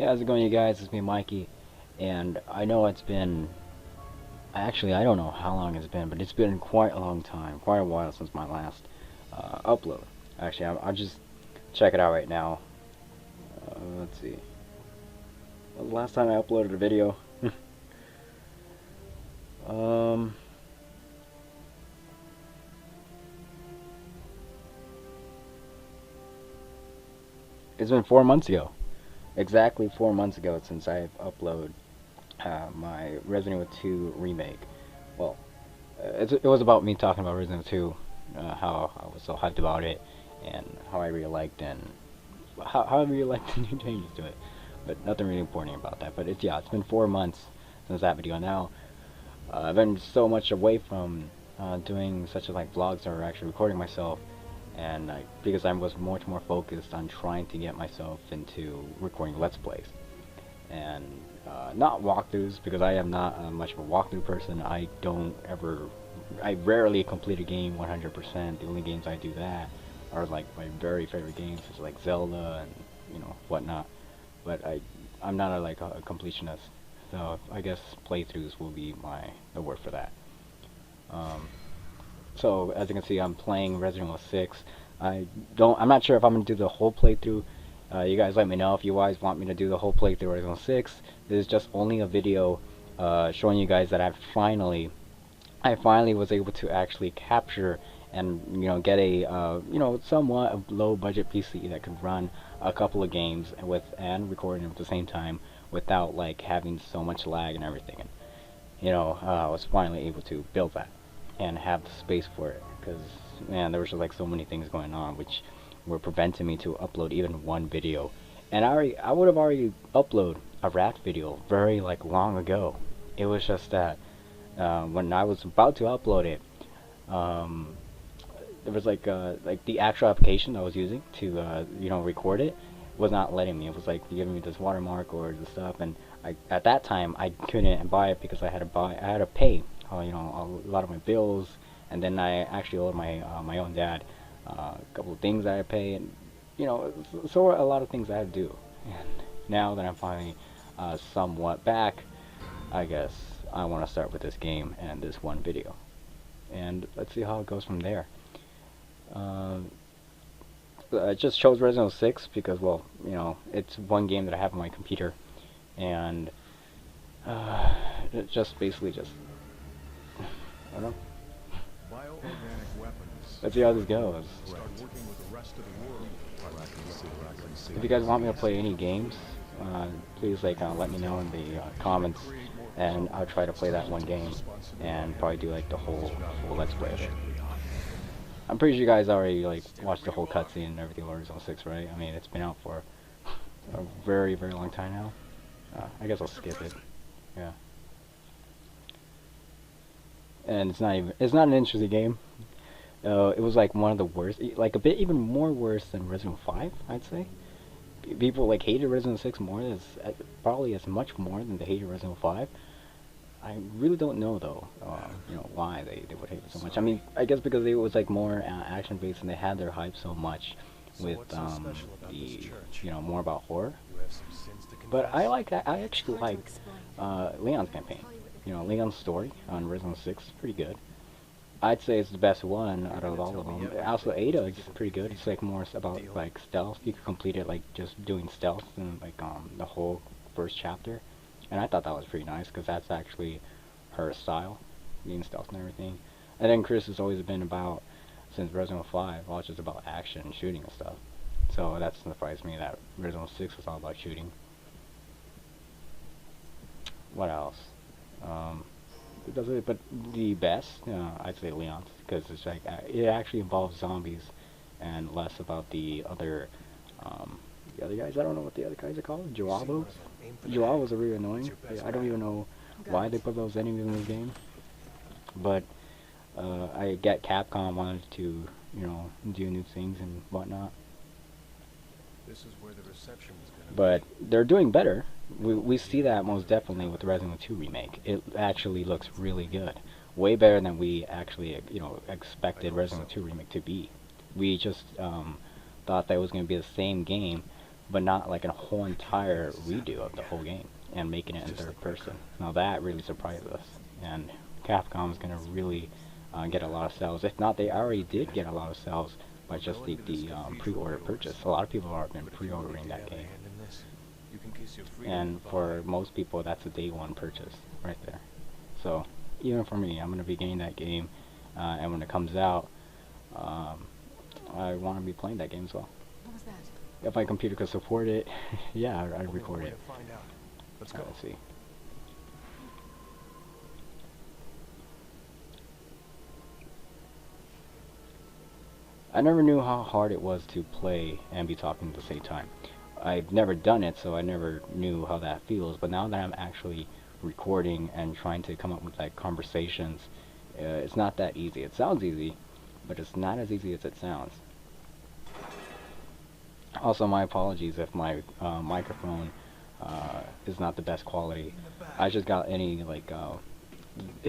Yeah, how's it going, you guys? It's me, Mikey, and I know it's been. Actually, I don't know how long it's been, but it's been quite a long time, quite a while since my last upload. Actually, I'll just check it out right now. Let's see. When was the last time I uploaded a video? um, it's been 4 months ago. Exactly 4 months ago since I've uploaded my Resident Evil 2 remake. Well, it was about me talking about Resident Evil 2, how I was so hyped about it, and how I really liked and how I really liked the new changes to it. But nothing really important about that. But it's been 4 months since that video. Now I've been so much away from doing such as like vlogs or actually recording myself, and because I was much more focused on trying to get myself into recording Let's Plays and not walkthroughs, because I am not much of a walkthrough person. I rarely complete a game 100%. The only games I do that are like my very favorite games, such as like Zelda and whatnot. But I'm not a completionist, so I guess playthroughs will be the word for that. Um, so as you can see, I'm playing Resident Evil 6. I'm not sure if I'm gonna do the whole playthrough. You guys let me know if you guys want me to do the whole playthrough of Resident Evil 6. This is just only a video showing you guys that I finally was able to actually capture and get a somewhat a low budget PC that could run a couple of games and recording them at the same time without like having so much lag and everything. And I was finally able to build that and have the space for it, because man, there was just like so many things going on which were preventing me to upload even one video. And I would have already uploaded a rat video very like long ago. It was just that when I was about to upload it, um, there was like the actual application I was using to record it was not letting me. It was like giving me this watermark or the stuff, and at that time I couldn't buy it because I had to pay a lot of my bills, and then I actually owed my own dad a couple of things that I pay, and so a lot of things I had to do. And now that I'm finally somewhat back, I guess I want to start with this game and this one video, and let's see how it goes from there. Um, I just chose Resident Evil 6 because, well, it's one game that I have on my computer, and it just basically just, I don't know. Let's see how this goes. If you guys want me to play any games, please let me know in the comments, and I'll try to play that one game and probably do like the whole Let's Play of it. I'm pretty sure you guys already like watched the whole cutscene and everything of Resident Evil 6, right? I mean, it's been out for a very, very long time now. I guess I'll skip it. Yeah. And it's not an interesting game. It was like one of the worst, like a bit even more worse than Resident Evil 5, I'd say. People like hated Resident Evil 6 more, probably as much more than they hated Resident Evil 5. I really don't know though, why they would hate it so much. I mean, I guess because it was like more action based and they had their hype so much with more about horror. But I actually like Leon's campaign. Leon's story on Resident Evil 6 is pretty good. I'd say it's the best one out of all of them. Also, Ada is pretty good. It's like more about like stealth. You could complete it like just doing stealth in like the whole first chapter, and I thought that was pretty nice because that's actually her style, being stealth and everything. And then Chris has always been about, since Resident Evil 5, well, it's just about action and shooting and stuff. So that surprised me that Resident Evil 6 was all about shooting. What else? But the best, I'd say Leon's, because it's like it actually involves zombies and less about the other guys. I don't know what the other guys are called. Joavos. Joavos are really annoying. I don't even know why they put those enemies in this game. But I get Capcom wanted to do new things and whatnot. But they're doing better. We see that most definitely with the Resident Evil 2 remake. It actually looks really good. Way better than we actually, expected Resident Evil 2 remake to be. We just thought that it was going to be the same game, but not like a whole entire redo of the whole game and making it in third person. Now that really surprised us, and Capcom's gonna really get a lot of sales. If not, they already did get a lot of sales by just the pre-order purchase. A lot of people have been pre-ordering that game, and for most people, that's a day one purchase right there. So even for me, I'm gonna be getting that game, and when it comes out, I want to be playing that game as well. What was that? If my computer could support it, yeah, I'd record it. Let's go. Let's see. I never knew how hard it was to play and be talking at the same time. I've never done it, so I never knew how that feels, but now that I'm actually recording and trying to come up with like conversations, it's not that easy. It sounds easy, but it's not as easy as it sounds. Also, my apologies if my microphone is not the best quality. I just got any like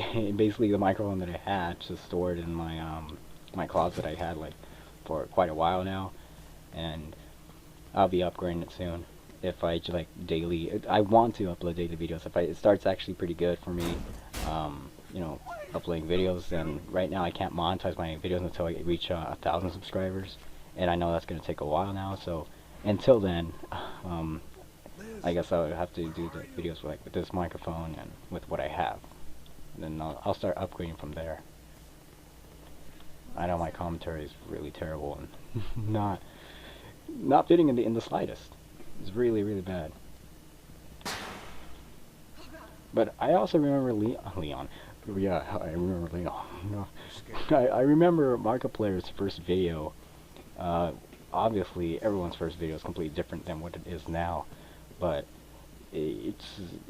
basically the microphone that I had just stored in my my closet I had like for quite a while now, and I'll be upgrading it soon. If I like daily, I want to upload daily videos. If it starts actually pretty good for me, you know, uploading videos. And right now I can't monetize my videos until I reach 1,000 subscribers, and I know that's gonna take a while now. So until then, I guess I would have to do the videos with this microphone and with what I have. And then I'll start upgrading from there. I know my commentary is really terrible and not fitting in the slightest. It's really, really bad. But I also remember Leon. Yeah, I remember Leon. No. I remember Markiplier's first video. Obviously, everyone's first video is completely different than what it is now. But it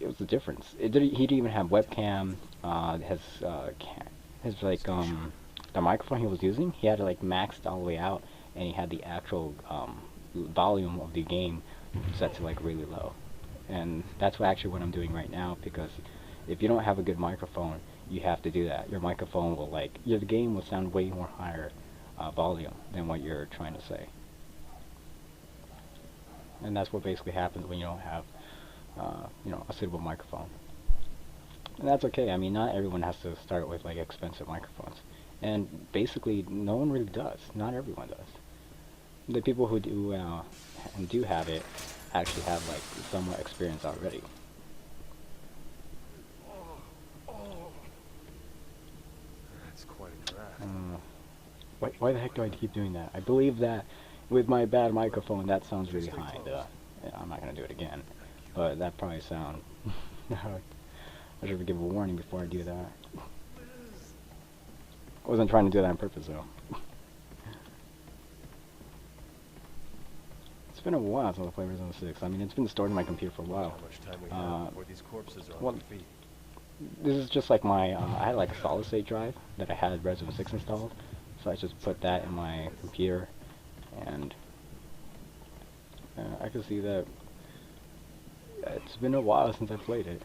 was a difference. He didn't even have webcam. His like the microphone he was using, he had it like maxed all the way out, and he had the actual volume of the game set to like really low. And that's what I'm doing right now, because if you don't have a good microphone, you have to do that. Your microphone will the game will sound way more higher volume than what you're trying to say. And that's what basically happens when you don't have you know, a suitable microphone. And that's okay. I mean, not everyone has to start with like expensive microphones. And basically, no one really does. Not everyone does. The people who do and do have it actually have like somewhat experience already. That's quite a crash. Why the heck do I keep doing that? I believe that with my bad microphone, that sounds really high. I'm not gonna do it again, but that probably sound. I should give a warning before I do that. I wasn't trying to do that on purpose though. It's been a while since I played Resident Evil 6. I mean, it's been stored in my computer for a while. How much time we have before these corpses are on their feet? This is just like my, I had like a solid state drive that I had Resident Evil 6 installed. So I just put that in my computer, and I can see that it's been a while since I played it.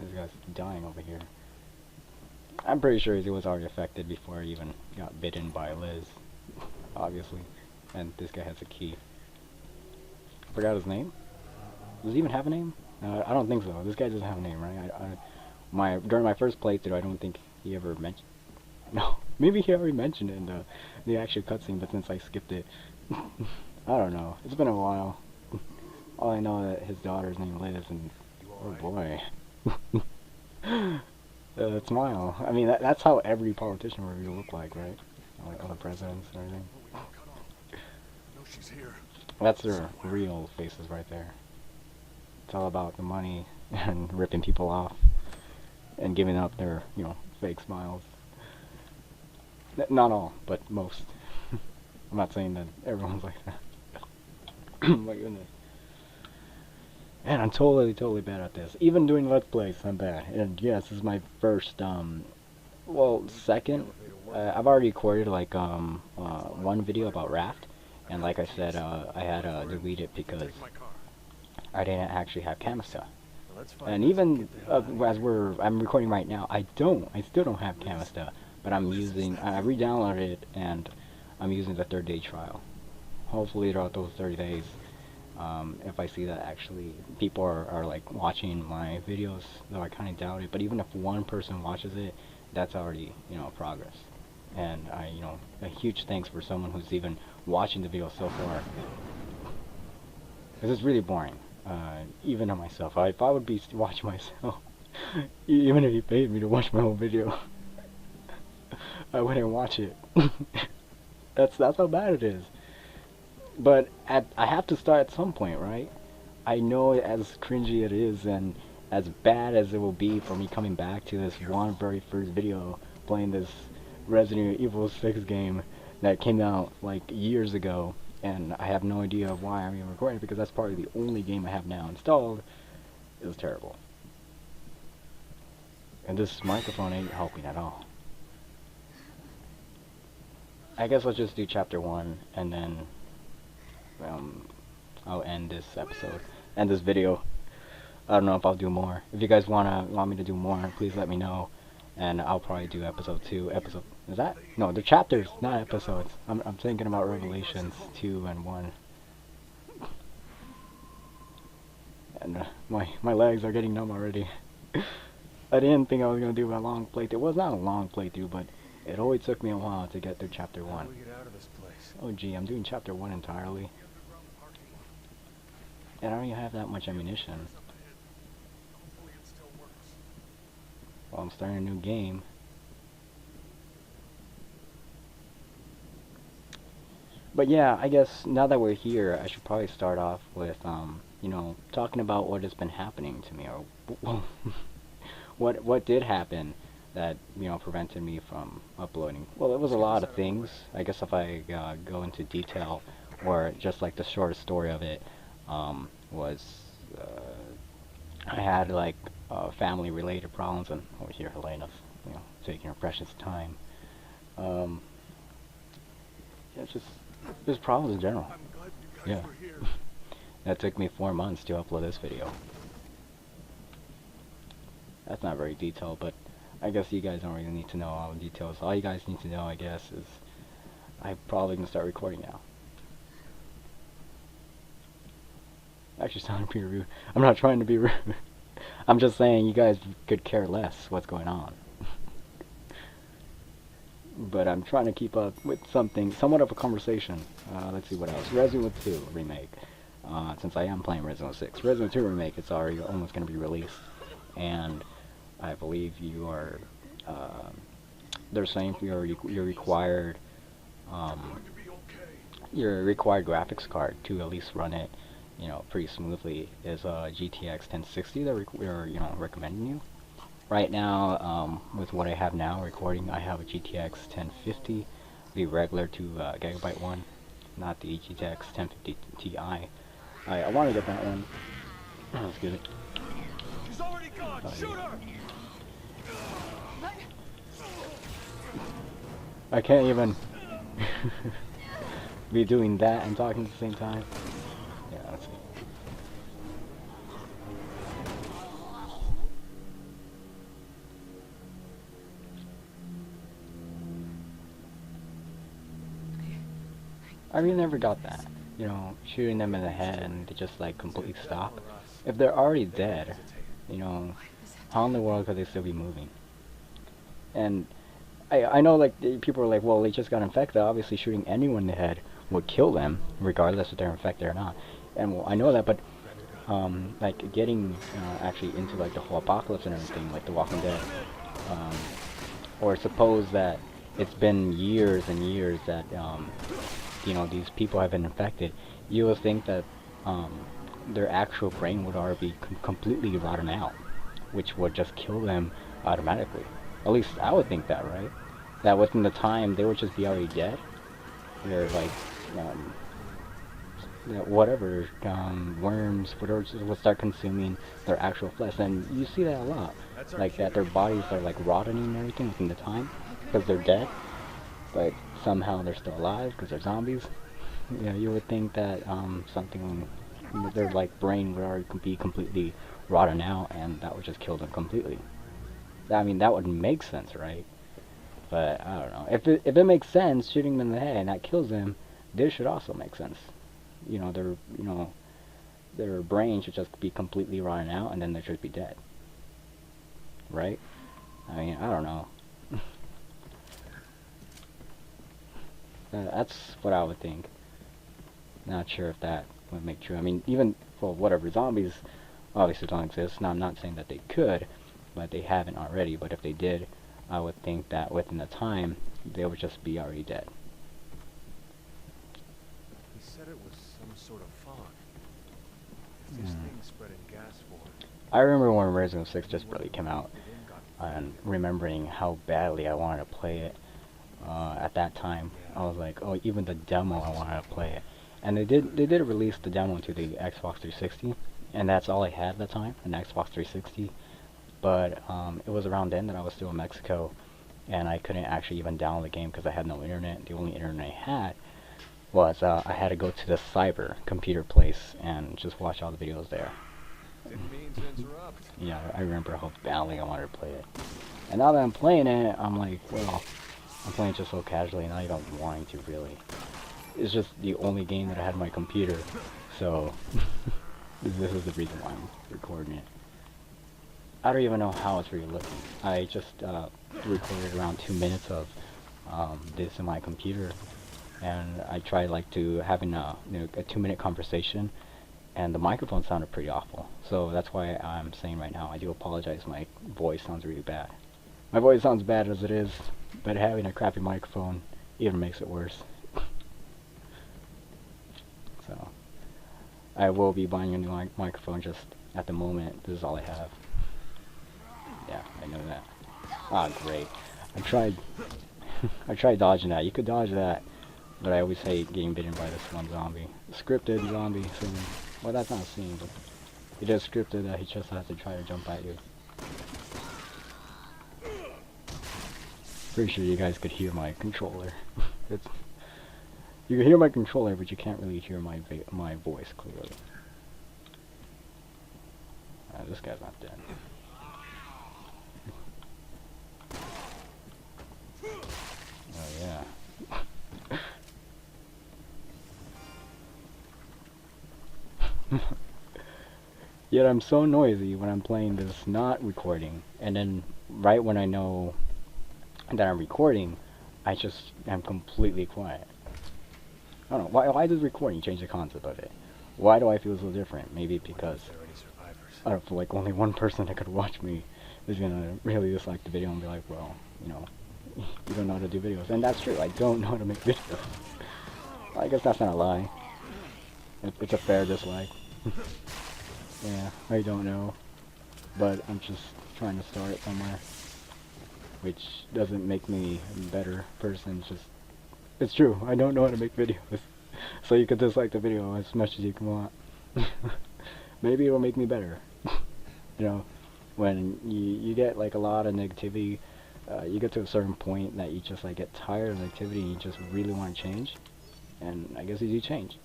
This guy's dying over here. I'm pretty sure he was already affected before he even got bitten by Liz, obviously. And this guy has a key. Forgot his name? Does he even have a name? I don't think so. This guy doesn't have a name, right? During my first playthrough, I don't think he ever mentioned. No, maybe he already mentioned it in the actual cutscene, but since I skipped it, I don't know. It's been a while. All I know that his daughter's named Liz, and oh boy. Smile. I mean, that's how every politician would really look like, right? Like all the presidents and everything. No, she's here. That's their real faces right there. It's all about the money and ripping people off and giving up their, you know, fake smiles. Not all, but most. I'm not saying that everyone's like that. My goodness. And I'm totally bad at this. Even doing Let's Plays, I'm bad. And yes, this is my first, well, second. I've already recorded like one video about Raft, and like I said, I had to delete it because I didn't actually have Camista. And even as I'm recording right now, I still don't have Camista, but I re-downloaded it, and I'm using the 30-day trial. Hopefully throughout those 30 days, If I see that actually people are like watching my videos, though I kind of doubt it, but even if one person watches it, that's already, progress. And a huge thanks for someone who's even watching the video so far. Because it's really boring, even on myself. If I would be watching myself, even if you paid me to watch my whole video, I wouldn't watch it. That's how bad it is. But I have to start at some point, right? I know as cringy it is and as bad as it will be for me coming back to this one very first video playing this Resident Evil 6 game that came out like years ago, and I have no idea why I'm even recording it because that's probably the only game I have now installed. It was terrible. And this microphone ain't helping at all. I guess let's just do chapter 1 and then I'll end this episode, end this video. I don't know if I'll do more. If you guys want me to do more, please let me know, and I'll probably do episode 2. Is that? No, they're chapters, not episodes. I'm thinking about Revelations 2 and 1. And my legs are getting numb already. I didn't think I was gonna do a long playthrough. It was not a long playthrough, but it always took me a while to get through chapter 1. Oh gee, I'm doing chapter 1 entirely. And I don't even have that much ammunition. Well, I'm starting a new game. But yeah, I guess now that we're here, I should probably start off with, talking about what has been happening to me, or what did happen that, prevented me from uploading. Well, it was a lot of things. I guess if I go into detail, or just like the short story of it, was I had like family-related problems, and over here Helena's, taking her precious time. It's just problems in general. Yeah. That took me 4 months to upload this video. That's not very detailed, but I guess you guys don't really need to know all the details. All you guys need to know, I guess, is I'm probably gonna start recording now. Actually, sounded pretty rude. I'm not trying to be rude. I'm just saying you guys could care less what's going on. But I'm trying to keep up with something, somewhat of a conversation. Let's see what else. Resident Evil 2 remake. Since I am playing Resident Evil 6. Resident Evil 2 remake, it's already almost going to be released. And I believe you are, they're saying your required, your required graphics card to at least run it, pretty smoothly is a GTX 1060 that we're, recommending you. Right now, with what I have now recording, I have a GTX 1050, the regular 2GB one, not the GTX 1050 Ti. I want to get that one. Excuse me. She's already gone. Shoot her! I can't even be doing that and talking at the same time. Yeah, let's see. I really never got that. Shooting them in the head and they just like completely stop. If they're already dead, how in the world could they still be moving? And I know like people are like, well, they just got infected. Obviously shooting anyone in the head would kill them, regardless if they're infected or not. And well, I know that, but like getting actually into like the whole apocalypse and everything, like The Walking Dead, or suppose that it's been years and years that these people have been infected, you would think that their actual brain would already be completely rotten out, which would just kill them automatically. At least I would think that, right? That within the time they would just be already dead. They're like, whatever, worms, whatever, would start consuming their actual flesh. And you see that a lot, like that their bodies are like rotting and everything within the time because they're dead, but somehow they're still alive because they're zombies. You would think that something, their like brain would already be completely rotten out, and that would just kill them completely. I mean, that would make sense, right? But I don't know. If it makes sense, shooting them in the head and that kills them, this should also make sense. They're their brain should just be completely rotting out, and then they should be dead. Right? I mean, I don't know. That's what I would think. Not sure if that would make true. I mean, even, well, whatever, zombies obviously don't exist. Now, I'm not saying that they could, but they haven't already. But if they did, I would think that within the time, they would just be already dead. He said it was some sort of fog. Is this thing spreading gas for? I remember when Resident Evil 6 just barely came out, and remembering how badly I wanted to play it at that time. I was like, oh, even the demo, I wanted to play it. And they did release the demo to the Xbox 360, and that's all I had at the time, an Xbox 360. But it was around then that I was still in Mexico, and I couldn't actually even download the game because I had no internet. The only internet I had was I had to go to the cyber computer place and just watch all the videos there. Didn't mean to interrupt. Yeah, I remember how badly I wanted to play it. And now that I'm playing it, I'm like, well, I'm playing it just so casually, not even wanting to really. It's just the only game that I had on my computer, so this is the reason why I'm recording it. I don't even know how it's really looking. I just recorded around 2 minutes of this in my computer, and I tried like to having a 2-minute conversation, and the microphone sounded pretty awful. So that's why I'm saying right now, I do apologize, my voice sounds really bad. My voice sounds bad as it is, but having a crappy microphone even makes it worse. So I will be buying a new microphone, just at the moment this is all I have. Yeah, I know that. Ah, great. I tried dodging that. You could dodge that, but I always hate getting bitten by this one zombie. Scripted zombie scene. Well, that's not a scene, but it is scripted that he just has to try to jump at you. Pretty sure you guys could hear my controller. You can hear my controller, but you can't really hear my voice clearly. This guy's not dead. Oh yeah. Yet I'm so noisy when I'm playing this not recording, and then right when I know that I'm recording, I just am completely quiet. I don't know, why does recording change the concept of it? Why do I feel so different? Maybe because I don't feel like only one person that could watch me is gonna really dislike the video and be like, well, you know, you don't know how to do videos. And that's true, I don't know how to make videos. I guess that's not a lie. It's a fair dislike. Yeah, I don't know. But I'm just trying to start it somewhere. Which doesn't make me a better person, it's true, I don't know how to make videos. So you can dislike the video as much as you can want. Maybe it'll make me better. You know, when you get like a lot of negativity, you get to a certain point that you just like get tired of negativity and you just really want to change. And I guess you do change.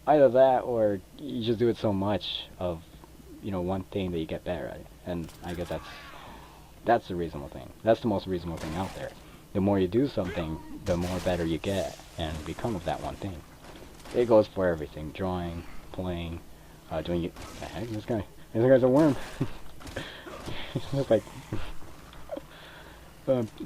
Either that or you just do it so much of, you know, one thing that you get better at it. And I guess that's the reasonable thing. That's the most reasonable thing out there. The more you do something, the more better you get and become of that one thing. It goes for everything. Drawing, playing, doing it. The heck, this guy's a worm. It's like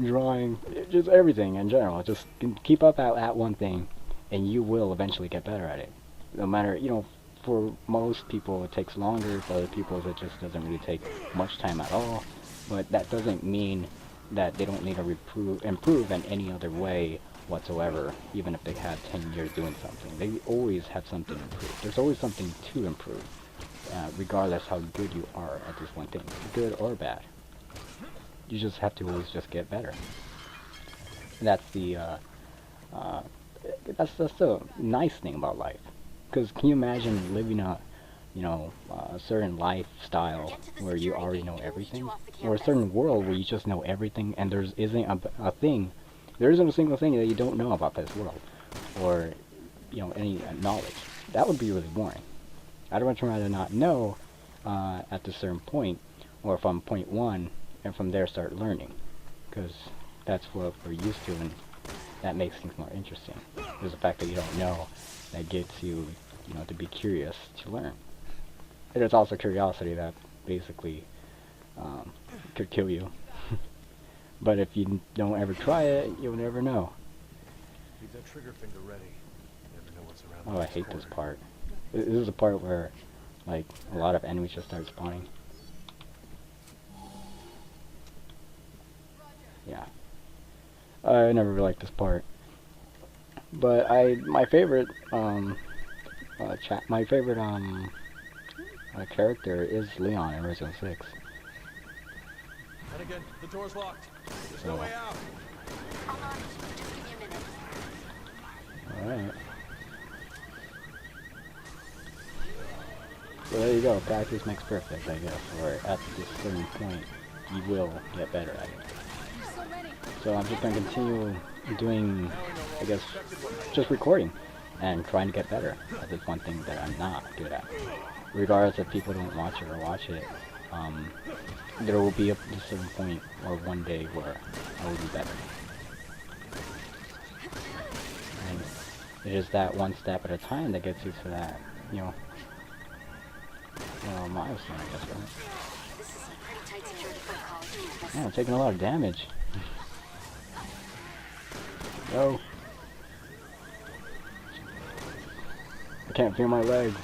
drawing, just everything in general. Just keep up at one thing, and you will eventually get better at it. No matter, you know, for most people it takes longer. For other people it just doesn't really take much time at all. But that doesn't mean that they don't need to improve in any other way whatsoever, even if they had 10 years doing something. They always have something to improve. There's always something to improve, regardless how good you are at this one thing, good or bad. You just have to always just get better. And that's the nice thing about life. Because can you imagine living a certain lifestyle where you already know everything, or a certain world where you just know everything and there isn't a thing, there isn't a single thing that you don't know about this world, or you know, any knowledge. That would be really boring. I'd much rather not know at a certain point, or from point one, and from there start learning, because that's what we're used to, and that makes things more interesting. There's the fact that you don't know that gets you, you know, to be curious to learn. there's also curiosity that basically could kill you. But if you don't ever try it, you'll never know. Leave that trigger finger ready. You never know what's around. Oh, I hate this part. This is the part where, like, a lot of enemies just start spawning. Yeah. I never really liked this part. But my favorite, character is Leon in Resident 6. And again, the door's locked. There's So, no way out. Hold on. Just give me a minute. alright. So there you go, practice makes perfect, I guess, or at this certain point, you will get better at it. There's so many. So I'm just gonna continue doing, I guess, just recording, and trying to get better at this one thing that I'm not good at. Regardless if people don't watch it or watch it, there will be a certain point, or one day, where I will be better. And it is that one step at a time that gets you to that, milestone, I guess, right? This is a pretty tight security for a college campus. Yeah, I'm taking a lot of damage. No. I can't feel my legs.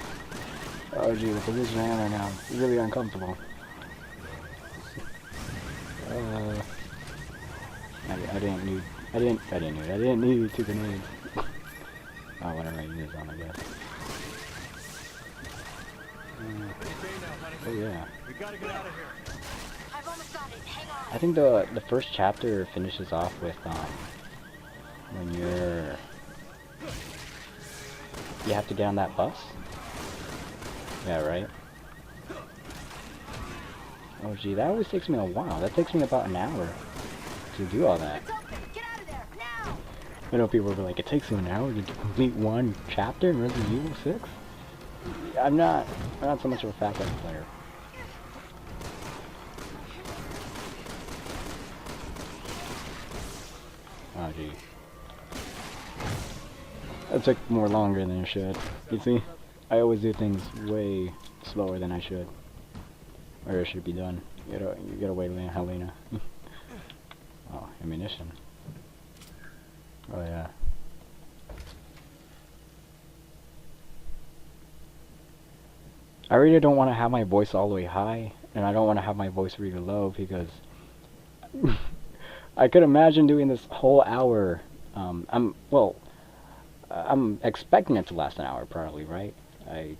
Oh gee, the position I am right now is really uncomfortable. I didn't need 2 grenades. Oh, whatever I use on, I guess. Oh yeah. We gotta get out of here. I've almost got it. Hang on. I think the first chapter finishes off with when you have to get on that bus. Yeah, right. Oh gee, that always takes me a while. That takes me about an hour to do all that. It's open. Get out of there now. I know people will be like, it takes you an hour to complete one chapter in Resident Evil 6? I'm not so much of a Fat Guys player. Oh gee. That took more longer than it should. You see? I always do things way slower than I should. Or it should be done. You gotta wait, Helena. Oh, ammunition. Oh yeah. I really don't want to have my voice all the way high, and I don't want to have my voice really low because I could imagine doing this whole hour. I'm expecting it to last an hour, probably, right? I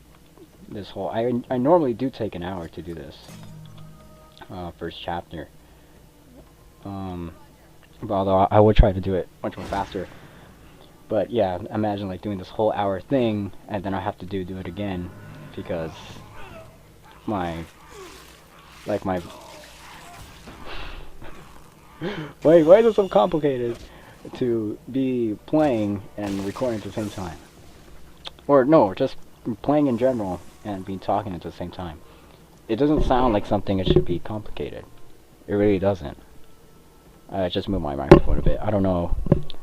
normally do take an hour to do this first chapter. But although I would try to do it much more faster. But yeah, imagine like doing this whole hour thing, and then I have to do it again because my wait, why is it so complicated to be playing and recording at the same time? Or no, just playing in general and be talking at the same time. It doesn't sound like something that should be complicated. It really doesn't. I just moved my microphone a bit. I don't know,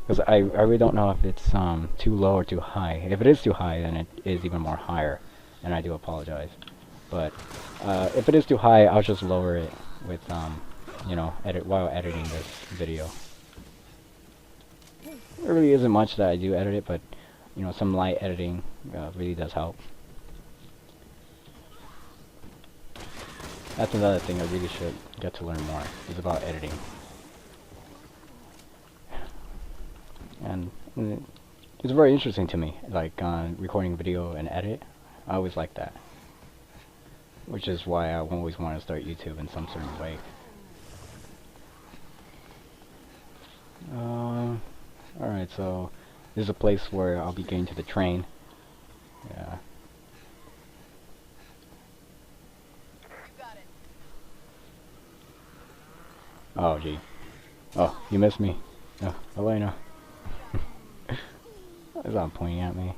because I really don't know if it's too low or too high. If it is too high, then it is even more higher, and I do apologize. But if it is too high, I'll just lower it with while editing this video. There really isn't much that I do edit it, but some light editing really does help. That's another thing I really should get to learn more, is about editing. And it's very interesting to me, like recording video and edit. I always like that, which is why I always want to start YouTube in some certain way. Alright, so this is a place where I'll be getting to the train. Yeah. Oh gee. Oh, you missed me. Oh, Elena. He's not pointing at me.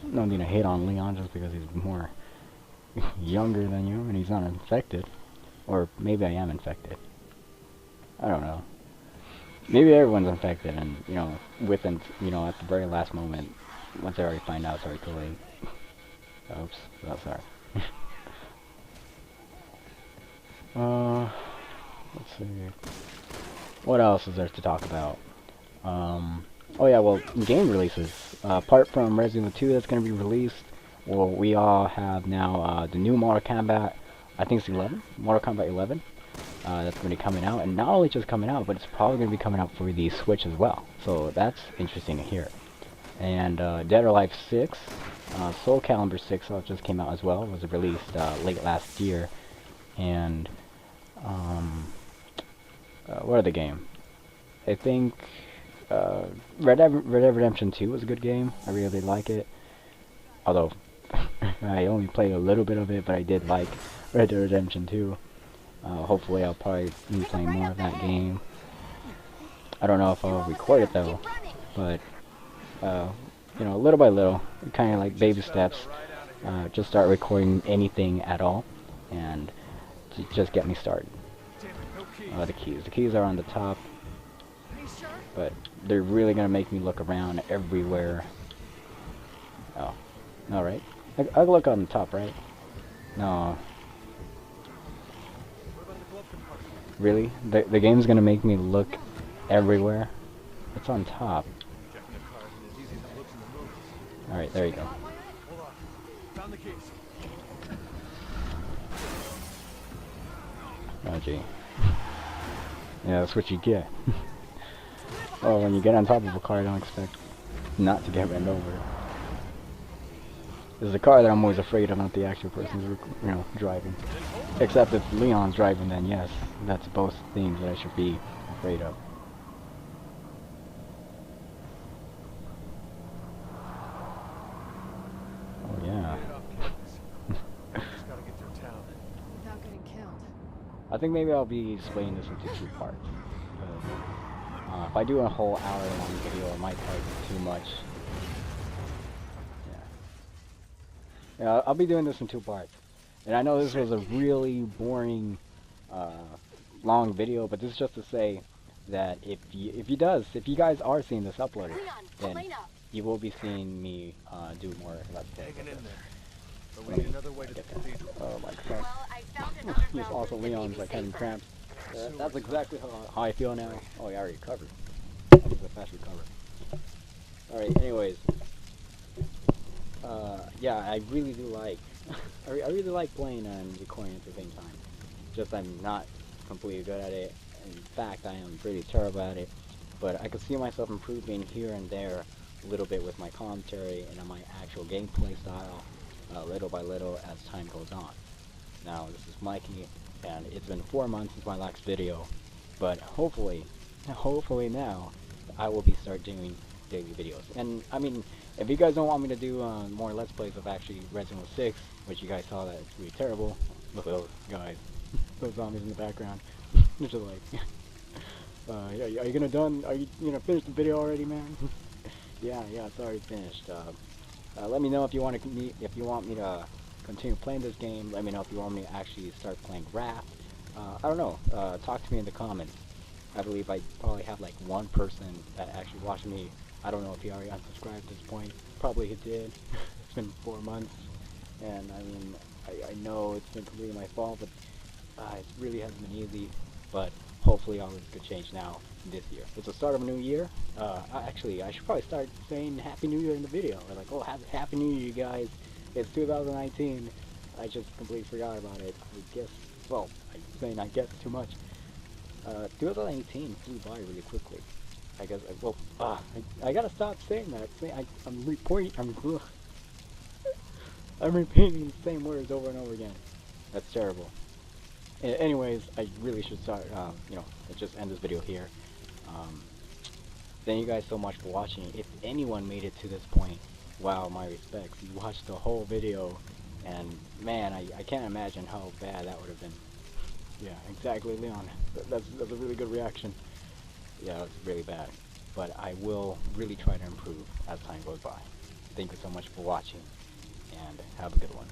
No need to hate on Leon just because he's more younger than you and he's not infected. Or maybe I am infected. I don't know. Maybe everyone's infected and, at the very last moment, once they already find out, it's already too late. Oops, oh, sorry. Let's see. What else is there to talk about? Oh yeah, well, game releases. Apart from Resident Evil 2 that's going to be released, well, we all have now the new Mortal Kombat, I think it's 11? Mortal Kombat 11. That's going to be coming out, and not only just coming out, but it's probably going to be coming out for the Switch as well. So that's interesting to hear. And Dead or Alive 6, Soul Calibur 6 just came out as well. It was released late last year. And what other game? I think Red Dead Redemption 2 was a good game. I really like it. Although I only played a little bit of it, but I did like Red Dead Redemption 2. Hopefully I'll probably be playing more of that game. I don't know if I'll record it though, but you know, little by little, kind of like baby steps, just start recording anything at all, and just get me started. The keys are on the top, but they're really gonna make me look around everywhere. Oh, no, right? I'll look on the top, right? No. Really? The game's gonna make me look everywhere? It's on top. Alright, there you go. Oh gee. Yeah, that's what you get. Well, when you get on top of a car, don't expect not to get run over. It's the car that I'm always afraid of, not the actual person who's, you know, driving. Except if Leon's driving, then yes, that's both things that I should be afraid of. Oh yeah. I think maybe I'll be splitting this into 2 parts. If I do a whole hour-long video, it might probably be too much. Yeah, I'll be doing this in 2 parts. And I know this was a really boring, long video, but this is just to say that if you guys are seeing this uploaded, then you will be seeing me do more Let's Play. Oh my god. He's also Leon's like having cramps. That's exactly how I feel now. Oh, yeah, I already recovered. That was a fast recover. Alright, anyways. Yeah, I really do like I really like playing and recording at the same time. Just I'm not completely good at it. In fact, I am pretty terrible at it. But I can see myself improving here and there a little bit with my commentary and on my actual gameplay style, little by little as time goes on. Now, this is Mikey, and it's been 4 months since my last video, but hopefully now, I will start doing daily videos. And, I mean, if you guys don't want me to do more Let's Plays of actually Resident Evil 6, which you guys saw that it's really terrible, look at those guys, those zombies in the background, they're just like, are you gonna finish the video already, man? yeah, it's already finished. Let me know if you want me to continue playing this game. Let me know if you want me to actually start playing Raft. I don't know. Talk to me in the comments. I believe I probably have like 1 person that actually watched me. I don't know if he already unsubscribed at this point. Probably he did. It's been 4 months, and I mean, I know it's been completely my fault, but it really hasn't been easy. But hopefully all this could change now this year. It's the start of a new year. Actually, I should probably start saying Happy New Year in the video. Or like, oh, Happy New Year, you guys. It's 2019. I just completely forgot about it. I guess, well, I'm saying I guess too much. 2018 flew by really quickly. I guess, I gotta stop saying that. I'm repeating the same words over and over again. That's terrible. Anyways, I really should start, just end this video here. Thank you guys so much for watching. If anyone made it to this point, wow, my respects. You watched the whole video, and man, I can't imagine how bad that would have been. Yeah, exactly, Leon. That's a really good reaction. Yeah, it's really bad. But I will really try to improve as time goes by. Thank you so much for watching, and have a good one.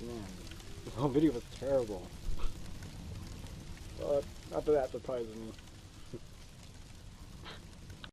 Man, this whole video was terrible. Not that surprises me.